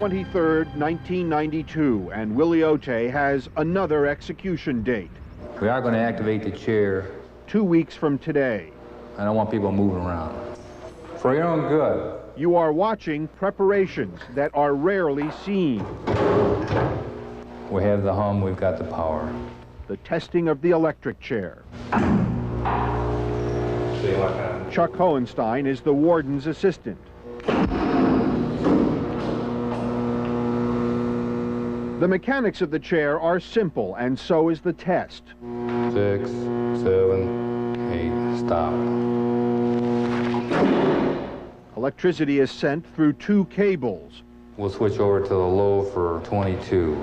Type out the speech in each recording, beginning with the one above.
23rd, 1992, and Willie Otte has another execution date. We are going to activate the chair. 2 weeks from today. I don't want people moving around. For your own good. You are watching preparations that are rarely seen. We have the hum, we've got the power. The testing of the electric chair. Chuck Hohenstein is the warden's assistant. The mechanics of the chair are simple, and so is the test. 6, 7, 8, stop. Electricity is sent through 2 cables. We'll switch over to the low for 22.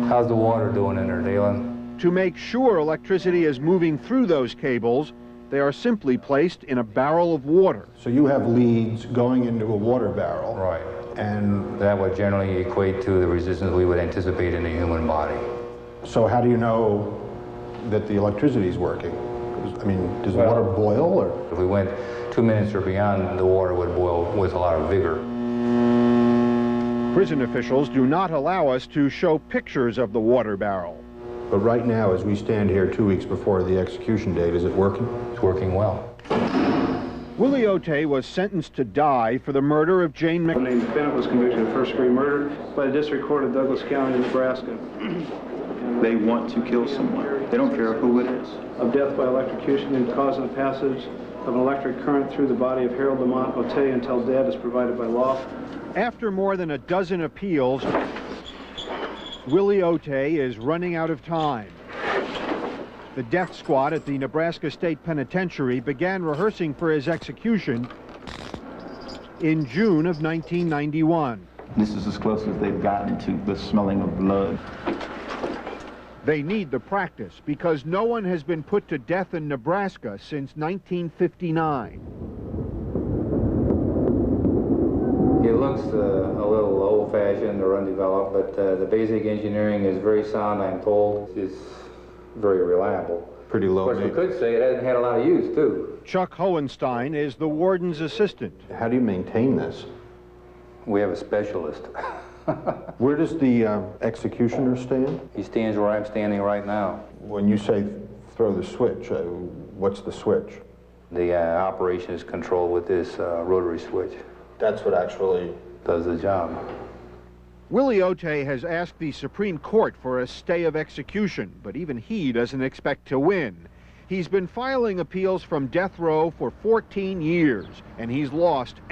How's the water doing in there, Dalen? To make sure electricity is moving through those cables, they are simply placed in a barrel of water. So you have leads going into a water barrel. Right. And that would generally equate to the resistance we would anticipate in the human body. So how do you know that the electricity is working? I mean, does the water boil? Or? If we went 2 minutes or beyond, the water would boil with a lot of vigor. Prison officials do not allow us to show pictures of the water barrel. But right now, as we stand here 2 weeks before the execution date, is it working? It's working well. Willie Otte was sentenced to die for the murder of Jane The named defendant was convicted of first-degree murder by the District Court of Douglas County, Nebraska. They want to kill someone. They don't care who it is. Of death by electrocution and causing the passage of an electric current through the body of Harold Lamont Otte until death is provided by law. After more than a dozen appeals, Willie Otte is running out of time. The death squad at the Nebraska State Penitentiary began rehearsing for his execution in June of 1991. This is as close as they've gotten to the smelling of blood. They need the practice because no one has been put to death in Nebraska since 1959. It looks a little old-fashioned or undeveloped, but the basic engineering is very sound, I'm told. It's very reliable. Pretty low. Of course, we could say it hasn't had a lot of use, too. Chuck Hohenstein is the warden's assistant. How do you maintain this? We have a specialist. Where does the executioner stand? He stands where I'm standing right now. When you say throw the switch, what's the switch? The operation is controlled with this rotary switch. That's what actually does the job. Willie Otte has asked the Supreme Court for a stay of execution, but even he doesn't expect to win. He's been filing appeals from death row for 14 years, and he's lost every